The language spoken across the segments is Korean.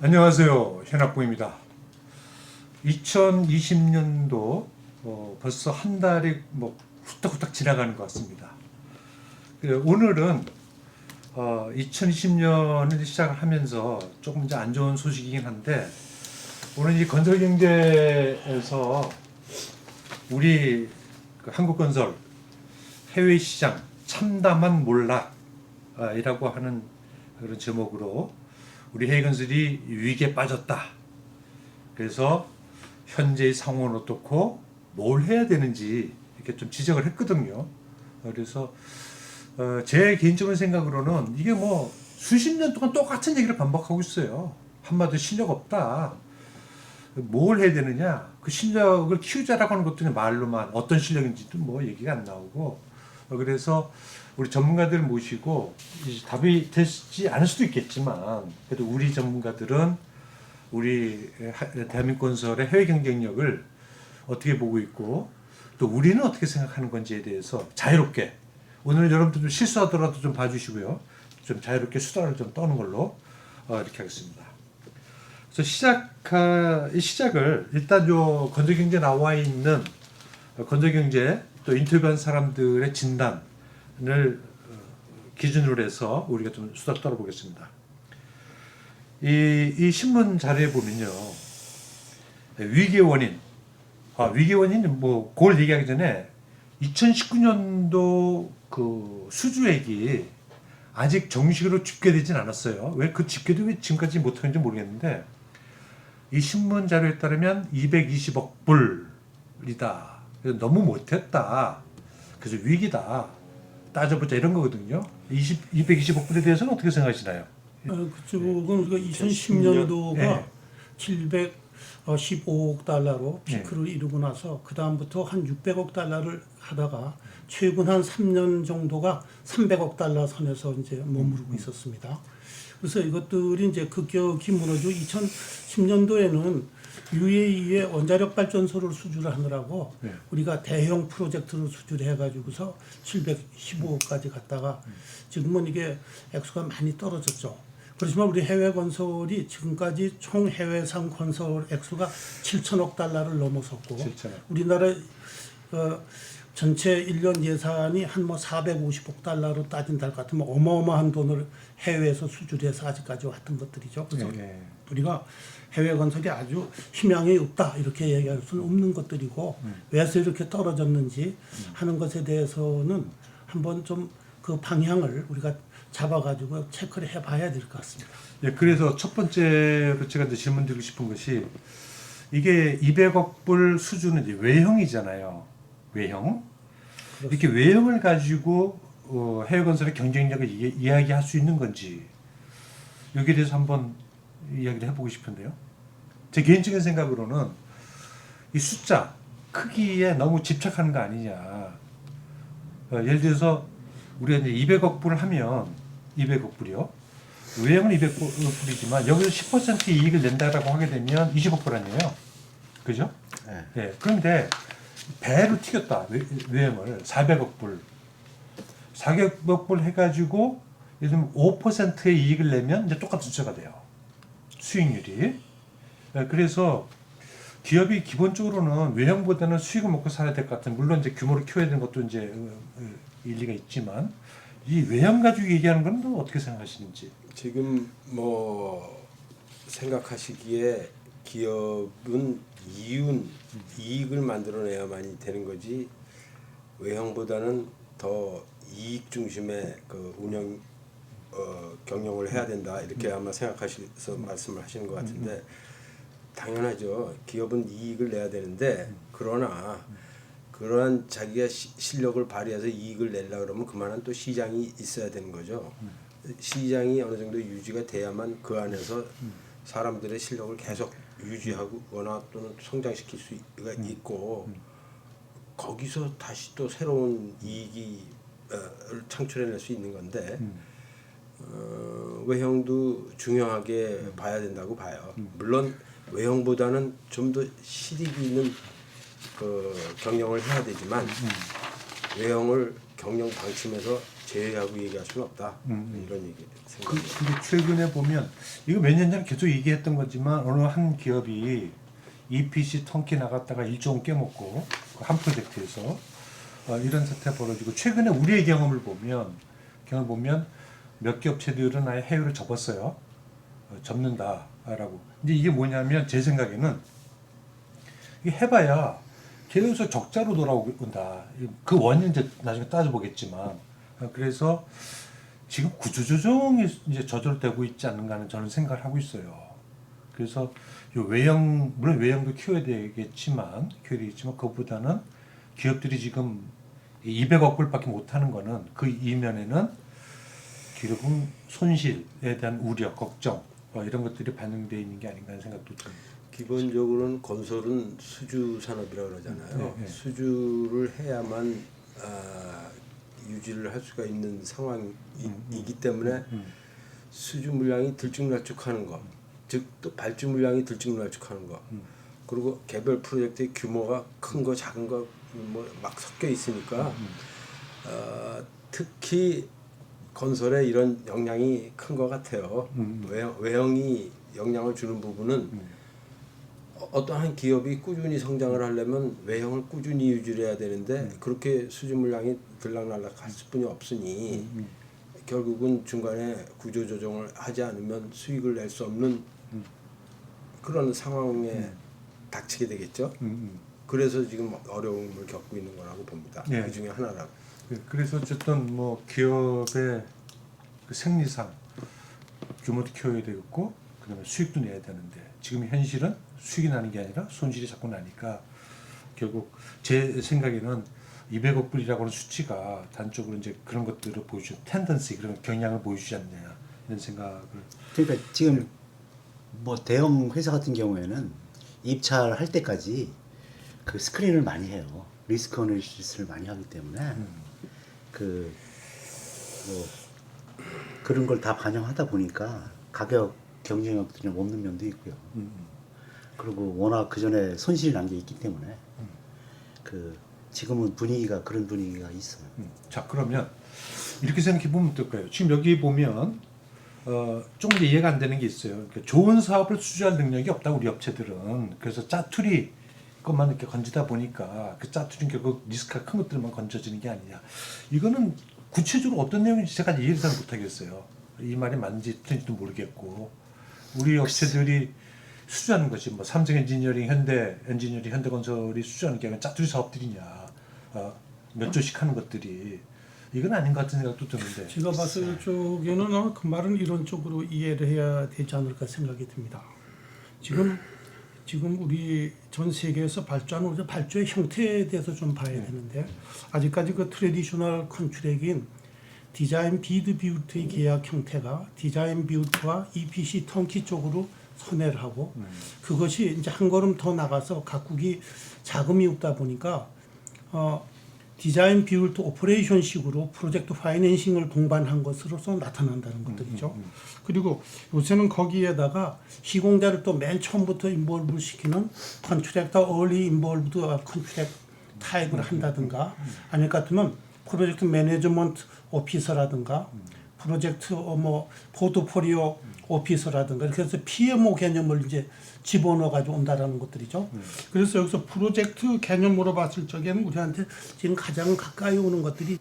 안녕하세요. 현학부입니다. 2020년도 벌써 한 달이 후딱후딱 지나가는 것 같습니다. 오늘은 2020년을 시작하면서 조금 이제 안 좋은 소식이긴 한데, 오늘 이 건설경제에서 우리 한국건설 해외 시장 참담한 몰락이라고 하는 그런 제목으로 우리 해외건설이 위기에 빠졌다. 그래서 현재의 상황은 어떻고 뭘 해야 되는지 이렇게 좀 지적을 했거든요. 그래서 제 개인적인 생각으로는 이게 수십 년 동안 똑같은 얘기를 반복하고 있어요. 한마디로 실력 없다. 뭘 해야 되느냐? 그 실력을 키우자라고 하는 것도 말로만 어떤 실력인지도 얘기가 안 나오고, 그래서 우리 전문가들 모시고 답이 되지 않을 수도 있겠지만, 그래도 우리 전문가들은 우리 대한민국건설의 해외 경쟁력을 어떻게 보고 있고, 또 우리는 어떻게 생각하는 건지에 대해서 자유롭게, 오늘 여러분들 좀 실수하더라도 좀 봐주시고요, 좀 자유롭게 수다를 좀 떠는 걸로 이렇게 하겠습니다. 그래서 시작을 일단 요 건설경제 나와 있는 건설경제 또 인터뷰한 사람들의 진단을 기준으로 해서 우리가 좀 수다를 떨어보겠습니다. 이 신문 자료에 보면요, 위기의 원인, 위기의 원인은 그걸 얘기하기 전에 2019년도 그 수주액이 아직 정식으로 집계되진 않았어요. 왜 그 집계도 왜 지금까지 못하는지 모르겠는데, 이 신문 자료에 따르면 220억 불이다. 그래서 너무 못했다. 그래서 위기다. 따져보자 이런 거거든요. 220억 불에 대해서는 어떻게 생각하시나요? 그쪽은 우리가 2010년도가 715억 달러로 피크를 이루고 나서 그 다음부터 한 600억 달러를 하다가 최근 한 3년 정도가 300억 달러 선에서 이제 머무르고 있었습니다. 그래서 이것들이 이제 급격히 무너지고 2010년도에는 UAE의 원자력 발전소를 수주를 하느라고 우리가 대형 프로젝트를 수주를 해가지고서 715억까지 갔다가 지금은 이게 액수가 많이 떨어졌죠. 그렇지만 우리 해외 건설이 지금까지 총 해외상 건설 액수가 7천억 달러를 넘어섰고 7천억. 우리나라 전체 1년 예산이 한 450억 달러로 따진다 할 것 같으면 어마어마한 돈을 해외에서 수주를 해서 아직까지 왔던 것들이죠. 그래서 우리가 해외 건설이 아주 희망이 없다 이렇게 얘기할 수는 없는 것들이고, 왜서 이렇게 떨어졌는지 하는 것에 대해서는 한번 좀 그 방향을 우리가 잡아가지고 체크를 해봐야 될 것 같습니다. 그래서 첫 번째로 제가 이제 질문 드리고 싶은 것이, 이게 200억 불 수준은 이제 외형이잖아요. 외형. 그렇습니다. 이렇게 외형을 가지고 해외건설의 경쟁력을 이야기할 수 있는 건지, 여기에 대해서 한번 이야기를 해보고 싶은데요. 제 개인적인 생각으로는 이 숫자, 크기에 너무 집착하는 거 아니냐. 예를 들어서 우리가 이제 200억 불을 하면 200억 불이요. 외형은 200억 불이지만 여기서 10% 이익을 낸다라고 하게 되면 20억 불 아니에요. 그죠? 네. 그런데 배로 튀겼다. 외형을 400억 불. 400억 불 해가지고 예를 들면 5%의 이익을 내면 이제 똑같은 숫자가 돼요. 수익률이. 그래서 기업이 기본적으로는 외형보다는 수익을 먹고 살아야 될 것 같은, 물론 이제 규모를 키워야 되는 것도 이제 일리가 있지만, 이 외형 가지고 얘기하는 건 또 어떻게 생각하시는지. 지금 생각하시기에 기업은 이익을 만들어내야만 되는 거지, 외형보다는 더 이익 중심의 그 운영 경영을 해야 된다 이렇게 아마 생각하셔서 말씀을 하시는 것 같은데, 당연하죠. 기업은 이익을 내야 되는데, 그러나 그러한 자기가 실력을 발휘해서 이익을 내려고 그러면 그만한 또 시장이 있어야 되는 거죠. 시장이 어느 정도 유지가 돼야만 그 안에서 사람들의 실력을 계속 유지하거나 또는 성장시킬 수가 있고, 거기서 다시 또 새로운 이익이 창출해낼 수 있는 건데, 외형도 중요하게 봐야 된다고 봐요. 물론 외형보다는 좀 더 실익이 있는 그 경영을 해야 되지만, 외형을 경영 방침에서 제외하고 얘기할 수는 없다. 이런 얘기 근데 생각합니다. 최근에 보면 이거 몇 년 전에 계속 얘기했던 거지만 어느 한 기업이 EPC 턴키 나갔다가 1조 원 깨먹고 그 한 프로젝트에서 이런 사태 벌어지고 최근에 우리의 경험을 보면 몇 개 업체들은 아예 해외로 접었어요. 접는다라고. 근데 이게 뭐냐면 제 생각에는 이게 해봐야 계속 적자로 돌아온다. 그 원인 이제 나중에 따져보겠지만 그래서 지금 구조조정이 이제 저절되고 있지 않는가 하는 저는 생각을 하고 있어요. 그래서 요 외형 물론 외형도 키워야 되겠지만 그것보다는 기업들이 지금 200억 불밖에 못 하는 거는 그 이면에는 결국은 손실에 대한 우려, 걱정 이런 것들이 반영되어 있는 게 아닌가 하는 생각도 듭니다. 기본적으로는 건설은 수주 산업이라고 그러잖아요. 네. 수주를 해야만 유지를 할 수가 있는 상황이기 때문에 수주 물량이 들쭉날쭉하는 것, 즉 또 발주 물량이 들쭉날쭉하는 것, 그리고 개별 프로젝트의 규모가 큰 거, 작은 거 뭐 막 섞여 있으니까 특히 건설에 이런 영향이 큰 것 같아요. 외형이 영향을 주는 부분은 어떠한 기업이 꾸준히 성장을 하려면 외형을 꾸준히 유지를 해야 되는데 그렇게 수주 물량이 들락날락 할 수뿐이 없으니 결국은 중간에 구조 조정을 하지 않으면 수익을 낼 수 없는 그런 상황에 닥치게 되겠죠. 그래서 지금 어려움을 겪고 있는 거라고 봅니다. 예. 그 중에 하나라고. 그래서 어쨌든 뭐 기업의 그 생리상 규모도 키워야 되겠고 그다음에 수익도 내야 되는데 지금 현실은 수익이 나는 게 아니라 손실이 자꾸 나니까 결국 제 생각에는 200억 불이라고 하는 수치가 단적으로 이제 그런 것들을 보여주는 텐던시 그런 경향을 보여주지 않냐 이런 생각을. 그러니까 지금 뭐 대형 회사 같은 경우에는 입찰할 때까지 그 스크린을 많이 해요. 리스크 어널리시스를 많이 하기 때문에 그 뭐 그런 걸 다 반영하다 보니까 가격 경쟁력들이 없는 면도 있고요. 그리고 워낙 그 전에 손실이 난 게 있기 때문에 그 지금은 분위기가 그런 분위기가 있어요. 자 그러면 이렇게 생각해 보면 어떨까요? 지금 여기 보면 조금 더 이해가 안 되는 게 있어요. 그러니까 좋은 사업을 수주할 능력이 없다 우리 업체들은. 그래서 짜투리 것만 이렇게 건지다 보니까 그 짜투리는 결국 리스크가 큰 것들만 건져지는 게 아니냐. 이거는 구체적으로 어떤 내용인지 제가 이해를 잘 못하겠어요. 이 말이 맞는지 틀린지도 모르겠고 우리 업체들이 수주하는 것이 뭐 삼성 엔지니어링, 현대 엔지니어링, 현대건설이 수주하는 게 아니라 짜투리 사업들이냐. 몇 조씩 하는 것들이 이건 아닌 것 같은 생각도 드는데. 제가 봤을 적에는 그 말은 이런 쪽으로 이해를 해야 되지 않을까 생각이 듭니다. 지금 우리 전 세계에서 발주하는 우리 발주의 형태에 대해서 좀 봐야 되는데 아직까지 그 트레디셔널 컨트랙인 디자인 비드 비우트의 계약 형태가 디자인 비우트와 EPC 턴키 쪽으로 선회를 하고 그것이 이제 한 걸음 더 나가서 각국이 자금이 없다 보니까 디자인 비울트 오퍼레이션 식으로 프로젝트 파이낸싱을 동반한 것으로서 나타난다는 것들이죠. 그리고 요새는 거기에다가 시공자를 또 맨 처음부터 인볼브 시키는 컨트랙터 얼리 인볼브드 컨트랙 타입을 한다든가 아닐 것 같으면 프로젝트 매니지먼트 오피서라든가 프로젝트 뭐 포트포리오 오피서라든가 이렇게 해서 PMO 개념을 이제 집어넣어 가지고 온다라는 것들이죠. 그래서 여기서 프로젝트 개념으로 봤을 적에는 우리한테 지금 가장 가까이 오는 것들이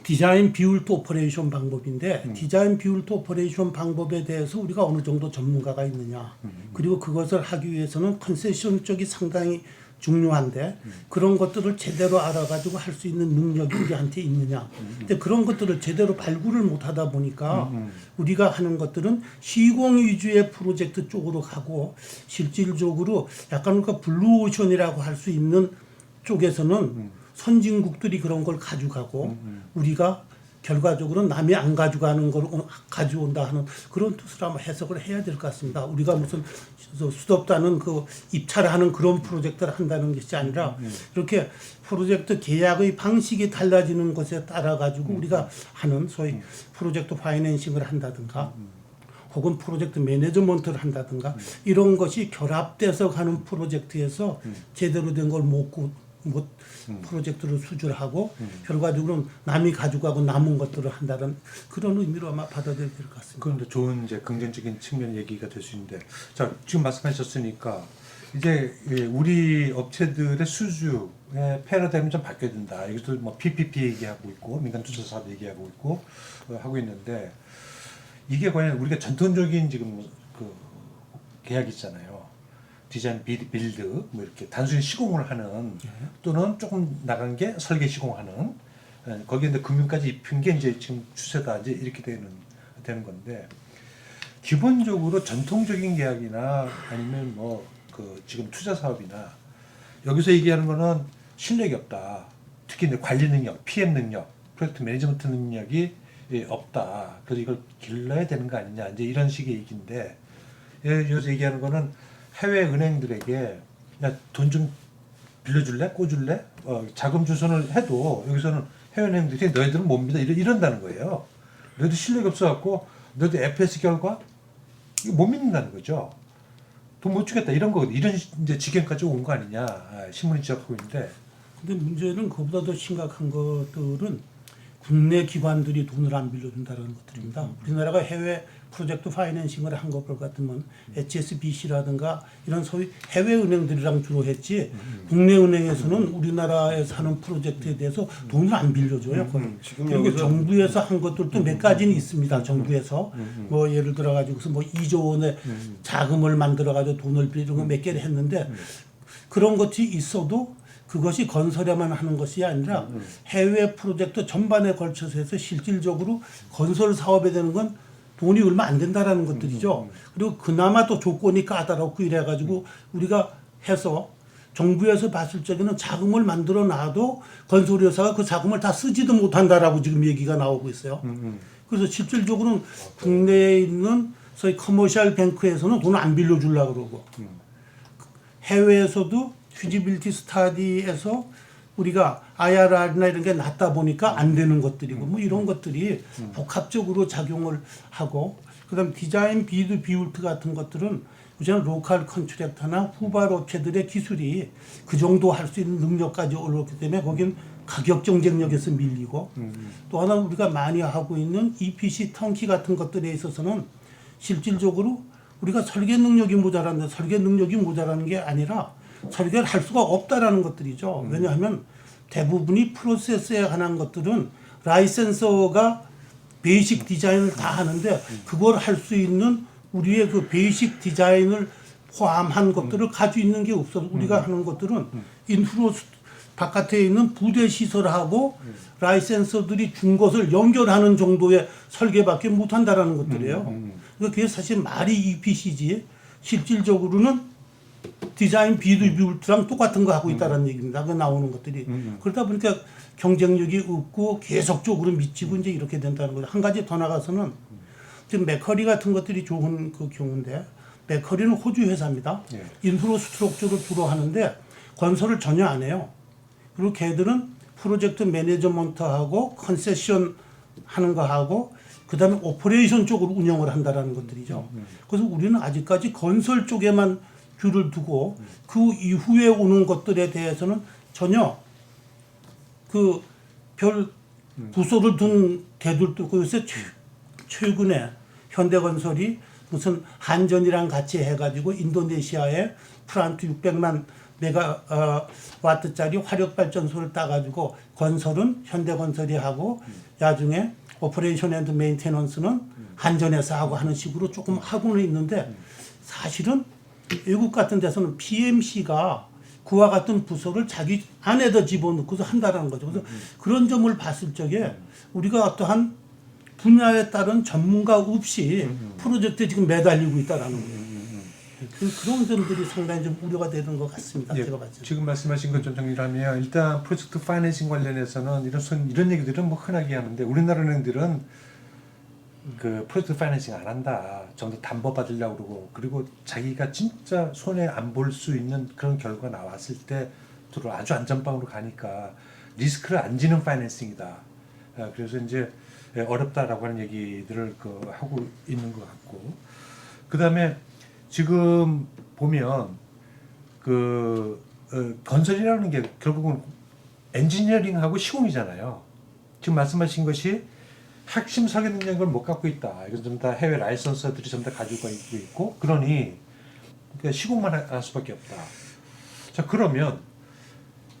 디자인 비울트 오퍼레이션 방법인데 디자인 비울트 오퍼레이션 방법에 대해서 우리가 어느 정도 전문가가 있느냐 그리고 그것을 하기 위해서는 컨세션 쪽이 상당히 중요한데 그런 것들을 제대로 알아가지고 할 수 있는 능력이 우리한테 있느냐. 근데 그런 것들을 제대로 발굴을 못하다 보니까 우리가 하는 것들은 시공 위주의 프로젝트 쪽으로 가고 실질적으로 약간 그러니까 블루오션이라고 할 수 있는 쪽에서는 선진국들이 그런 걸 가져가고 우리가 결과적으로 남이 안 가져가는 걸 가져온다 하는 그런 뜻으로 한번 해석을 해야 될 것 같습니다. 우리가 무슨 수없다는 그 입찰하는 그런 프로젝트를 한다는 것이 아니라 이렇게 프로젝트 계약의 방식이 달라지는 것에 따라 가지고 우리가 하는 소위 프로젝트 파이낸싱을 한다든가 혹은 프로젝트 매니지먼트를 한다든가 이런 것이 결합돼서 가는 프로젝트에서 제대로 된 걸 못 뭐 프로젝트를 수주하고 결과적으로는 남이 가져가고 남은 것들을 한다는 그런 의미로 아마 받아들여야 될 것 같습니다. 그런데 좋은 이제 긍정적인 측면 얘기가 될 수 있는데, 자 지금 말씀하셨으니까 이제 우리 업체들의 수주의 패러다임이 좀 바뀌어야 된다. 이것도 뭐 PPP 얘기하고 있고 민간 투자 사업 얘기하고 있고 하고 있는데, 이게 과연 우리가 전통적인 지금 그 계약 있잖아요. 디자인 빌드 뭐 이렇게 단순히 시공을 하는 또는 조금 나간 게 설계 시공하는, 거기에 이제 금융까지 입힌 게 이제 지금 추세다 이제 이렇게 되는 건데, 기본적으로 전통적인 계약이나 아니면 뭐 그 지금 투자 사업이나 여기서 얘기하는 거는 실력이 없다. 특히 이제 관리 능력, PM 능력, 프로젝트 매니지먼트 능력이 없다. 그래서 이걸 길러야 되는 거 아니냐 이제 이런 식의 얘기인데, 여기서 얘기하는 거는 해외 은행들에게 돈 좀 빌려줄래? 꿔줄래? 자금 주선을 해도 여기서는 해외 은행들이 너희들은 못 믿어 이런다는 거예요. 너희들 실력이 없어갖고 너희들 FS 결과 이거 못 믿는다는 거죠. 돈 못 주겠다 이런 거, 이런 이제 지경까지 온 거 아니냐 신문이 지적하고 있는데. 근데 문제는 그보다 더 심각한 것들은 국내 기관들이 돈을 안 빌려준다는 것들입니다. 우리나라가 해외 프로젝트 파이낸싱을 한 것 같으면 HSBC라든가 이런 소위 해외 은행들이랑 주로 했지, 국내 은행에서는 우리나라에서 하는 프로젝트에 대해서 돈을 안 빌려줘요. 그리고 정부에서 한 것들도 몇 가지는 있습니다. 정부에서 뭐 예를 들어 가지고서 뭐 2조 원의 자금을 만들어 가지고 돈을 빌리는 거 몇 개를 했는데, 그런 것이 있어도 그것이 건설에만 하는 것이 아니라 해외 프로젝트 전반에 걸쳐서 해서 실질적으로 건설 사업에 되는 건 돈이 얼마 안 된다라는 것들이죠. 그리고 그나마 또 조건이 까다롭고 이래가지고 우리가 해서 정부에서 봤을 적에는 자금을 만들어 놔도 건설회사가 그 자금을 다 쓰지도 못한다라고 지금 얘기가 나오고 있어요. 그래서 실질적으로는 국내에 있는 소위 커머셜 뱅크에서는 돈을 안 빌려주려고 그러고, 해외에서도 피지빌티 스타디에서 우리가 IRR이나 이런 게 낮다 보니까 안 되는 것들이고 뭐 이런 것들이 복합적으로 작용을 하고, 그다음 디자인 비드 비울트 같은 것들은 우선 로컬 컨트랙터나 후발 업체들의 기술이 그 정도 할 수 있는 능력까지 올랐기 때문에 거긴 가격 경쟁력에서 밀리고, 또 하나 우리가 많이 하고 있는 EPC 턴키 같은 것들에 있어서는 실질적으로 우리가 설계 능력이 모자란데, 설계 능력이 모자라는 게 아니라 설계를 할 수가 없다라는 것들이죠. 왜냐하면 대부분이 프로세스에 관한 것들은 라이센서가 베이직 디자인을 다 하는데 그걸 할 수 있는 우리의 그 베이직 디자인을 포함한 것들을 가지고 있는 게 없어서 우리가 하는 것들은 인프로 바깥에 있는 부대 시설하고 라이센서들이 준 것을 연결하는 정도의 설계밖에 못한다라는 것들이에요. 그러니까 그게 사실 말이 EPC지 실질적으로는 디자인 비드 비울트랑 똑같은 거 하고 있다는 얘기입니다. 그 나오는 것들이. 그러다 보니까 경쟁력이 없고 계속적으로 미치고 이제 이렇게 된다는 거죠. 한 가지 더 나가서는 지금 맥커리 같은 것들이 좋은 그 경우인데, 맥커리는 호주 회사입니다. 인프라스트럭처를 주로 하는데 건설을 전혀 안 해요. 그리고 걔들은 프로젝트 매니저먼트하고 컨세션 하는 거 하고 그다음에 오퍼레이션 쪽으로 운영을 한다라는 것들이죠. 그래서 우리는 아직까지 건설 쪽에만 귀를 두고 그 이후에 오는 것들에 대해서는 전혀 그 별 부서를 둔 데들도 있고, 요새 최근에 현대건설이 무슨 한전이랑 같이 해가지고 인도네시아에 플란트 600만 메가와트짜리 화력발전소를 따가지고 건설은 현대건설이 하고 나중에 오퍼레이션 앤드 메인테넌스는 한전에서 하고 하는 식으로 조금 하고는 있는데, 사실은 외국 같은 데서는 PMC가 그와 같은 부서를 자기 안에다 집어넣고서 한다라는 거죠. 그래서 그런 점을 봤을 적에 우리가 어떠한 분야에 따른 전문가 없이 프로젝트에 지금 매달리고 있다라는 거예요. 그런 점들이 상당히 좀 우려가 되는 것 같습니다. 제가 봤을 때. 지금 말씀하신 것 좀 정리하면, 일단 프로젝트 파이낸싱 관련해서는 이런 얘기들은 뭐 흔하게 하는데, 우리나라 은행들은 그 프로젝트 파이낸싱 안 한다. 정도 담보 받으려고 그러고, 그리고 자기가 진짜 손에 안 볼 수 있는 그런 결과가 나왔을 때 들어 아주 안전빵으로 가니까 리스크를 안 지는 파이낸싱이다. 그래서 이제 어렵다라고 하는 얘기들을 하고 있는 것 같고, 그 다음에 지금 보면 그 건설이라는 게 결국은 엔지니어링하고 시공이잖아요. 지금 말씀하신 것이 핵심 설계 능력을 못 갖고 있다. 이건 좀 다 해외 라이선서들이 전부 다 가지고 있고 그러니 그러니까 시공만 할 수밖에 없다. 자 그러면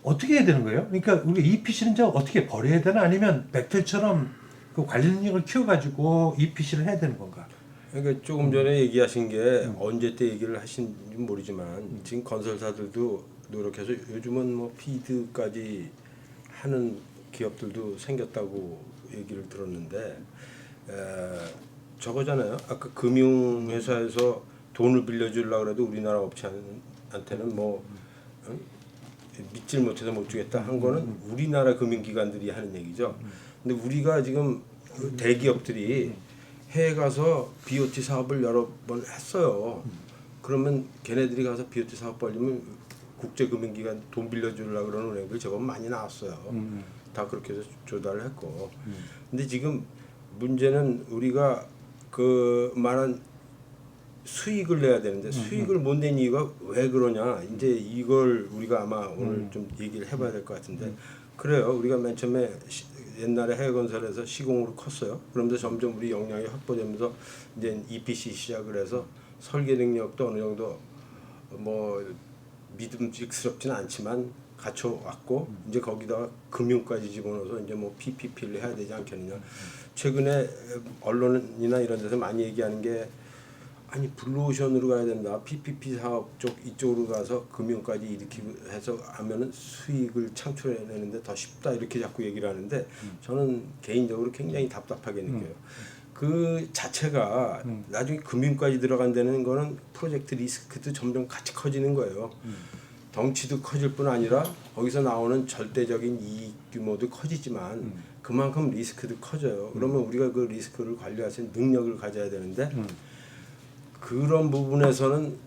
어떻게 해야 되는 거예요? 그러니까 우리 EPC는 이제 어떻게 버려야 되나 아니면 벡터처럼 그 관리 능력을 키워가지고 EPC를 해야 되는 건가? 그러니까 조금 전에 얘기하신 게 언제 때 얘기를 하신지 모르지만 지금 건설사들도 노력해서 요즘은 뭐 피드까지 하는 기업들도 생겼다고 얘기를 들었는데 저거잖아요. 아까 금융회사에서 돈을 빌려주려고 그래도 우리나라 업체한테는 뭐 믿질 못해서 못 주겠다 한 거는 우리나라 금융기관들이 하는 얘기죠. 근데 우리가 지금 대기업들이 해외 가서 BOT 사업을 여러 번 했어요. 그러면 걔네들이 가서 BOT 사업 벌리면 국제금융기관 돈 빌려주려고 그러는 은행들 저건 많이 나왔어요. 다 그렇게 해서 조달을 했고. 근데 지금 문제는 우리가 그 말한 수익을 내야 되는데 수익을 못 낸 이유가 왜 그러냐. 이제 이걸 우리가 아마 오늘 좀 얘기를 해봐야 될 것 같은데 그래요. 우리가 맨 처음에 옛날에 해외건설에서 시공으로 컸어요. 그러면서 점점 우리 역량이 확보되면서 이제 EPC 시작을 해서 설계 능력도 어느 정도 뭐 믿음직스럽지는 않지만 갖춰왔고 이제 거기다가 금융까지 집어넣어서 이제 뭐 PPP를 해야 되지 않겠느냐. 최근에 언론이나 이런 데서 많이 얘기하는 게 아니 블루오션으로 가야 된다. PPP 사업 쪽 이쪽으로 가서 금융까지 이렇게 해서 하면은 수익을 창출해내는데 더 쉽다 이렇게 자꾸 얘기를 하는데 저는 개인적으로 굉장히 답답하게 느껴요. 그 자체가 나중에 금융까지 들어간다는 거는 프로젝트 리스크도 점점 같이 커지는 거예요. 덩치도 커질 뿐 아니라 거기서 나오는 절대적인 이익 규모도 커지지만 그만큼 리스크도 커져요. 그러면 우리가 그 리스크를 관리할 수 있는 능력을 가져야 되는데 그런 부분에서는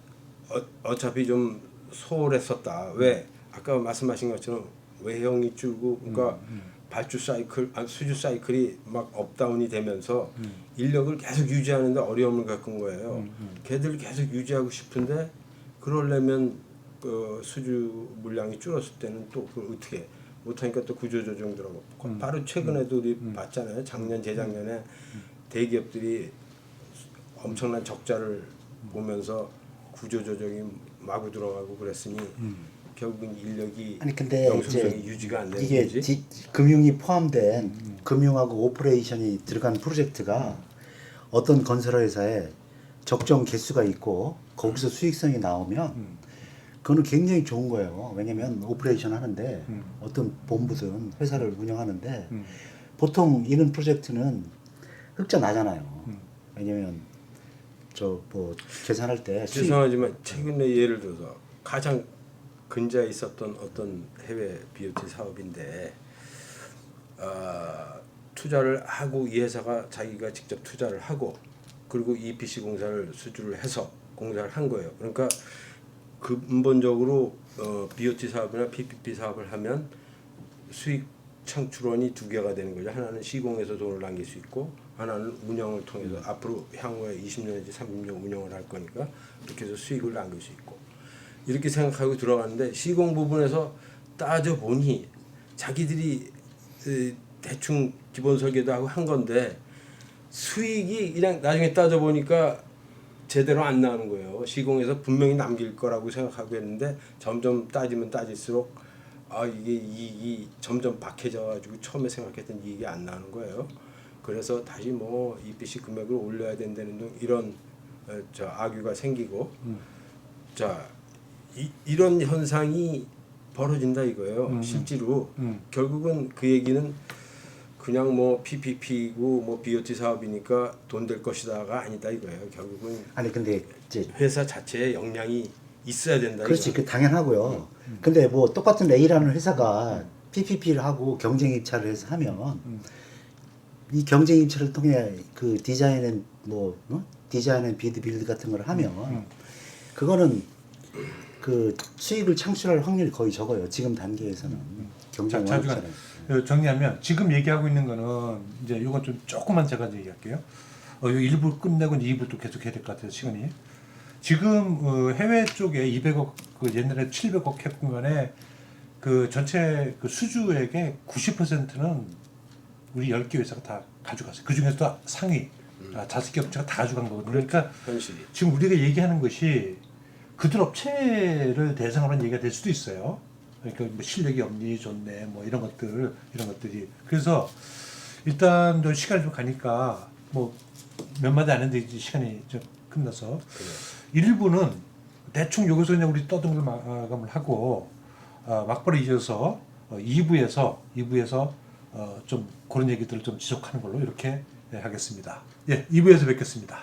어차피 좀 소홀했었다. 왜? 아까 말씀하신 것처럼 외형이 줄고 그러니까 발주 사이클, 수주 사이클이 막 업다운이 되면서 인력을 계속 유지하는데 어려움을 겪은 거예요. 걔들 계속 유지하고 싶은데 그러려면 수주 물량이 줄었을 때는 또 그걸 어떻게 못하니까 또 구조조정 들어가고 바로 최근에도 우리 봤잖아요. 작년 재작년에 대기업들이 엄청난 적자를 보면서 구조조정이 마구 들어가고 그랬으니 결국은 인력이 아니 근데 영속성이 유지가 안 되는 이게 거지. 금융이 포함된 금융하고 오퍼레이션이 들어간 프로젝트가 어떤 건설회사에 적정 개수가 있고 거기서 수익성이 나오면 그거는 굉장히 좋은 거예요. 왜냐면 오퍼레이션 하는데 어떤 본부든 회사를 운영하는데 보통 이런 프로젝트는 흑자 나잖아요. 왜냐면 저 뭐 계산할 때 죄송하지만 최근에 예를 들어서 가장 근자에 있었던 어떤 해외 BOT 사업인데 투자를 하고 이 회사가 자기가 직접 투자를 하고 그리고 EPC 공사를 수주를 해서 공사를 한 거예요. 그러니까 근본적으로 BOT 사업이나 PPP 사업을 하면 수익 창출원이 두 개가 되는 거죠. 하나는 시공에서 돈을 남길 수 있고 하나는 운영을 통해서 앞으로 향후에 20년 내지 30년 운영을 할 거니까 이렇게 해서 수익을 남길 수 있고 이렇게 생각하고 들어갔는데 시공 부분에서 따져보니 자기들이 대충 기본 설계도 하고 한 건데 수익이 그냥 나중에 따져보니까 제대로 안 나오는 거예요. 시공에서 분명히 남길 거라고 생각하고 했는데 점점 따지면 따질수록 이게 이익이 점점 박해져 가지고 처음에 생각했던 이익이 안 나오는 거예요. 그래서 다시 뭐 EPC 금액을 올려야 된다는 등 이런 악유가 생기고 자 이런 현상이 벌어진다 이거예요. 실제로 결국은 그 얘기는 그냥 뭐 PPP고 뭐 BOT 사업이니까 돈 될 것이다가 아니다 이거예요. 결국은 아니 근데 이제 회사 자체의 역량이 있어야 된다. 그렇지, 이거예요. 그 당연하고요. 근데 뭐 똑같은 A라는 회사가 PPP를 하고 경쟁 입찰을 해서 하면 이 경쟁 입찰을 통해 그 디자인 앤 비드 빌드 같은 걸 하면 그거는 그 수익을 창출할 확률이 거의 적어요. 지금 단계에서는 경쟁 자, 원업체는. 정리하면 지금 얘기하고 있는 거는 이제 이건 좀 조금만 제가 얘기할게요. 요 1부 끝내고 2부 또 계속 해야 될 것 같아요 시간이. 지금 해외 쪽에 200억 그 옛날에 700억 했건간에 그 전체 그 수주액의 90%는 우리 10개 회사가 다 가져갔어요. 그 중에서도 상위 5개 업체가 다 가져간 거거든요. 그러니까 현실이. 지금 우리가 얘기하는 것이 그들 업체를 대상으로 한 얘기가 될 수도 있어요. 그러니까 뭐 실력이 없니 좋네 뭐 이런 것들이 그래서 일단 좀 시간이 좀 가니까 뭐 몇 마디 안 했는데 이제 시간이 좀 끝나서 일부는 대충 여기서 그냥 우리 떠든 걸 마감을 하고 막바로 이어서 2부에서 좀 그런 얘기들을 좀 지속하는 걸로 이렇게 하겠습니다. 예, 2부에서 뵙겠습니다.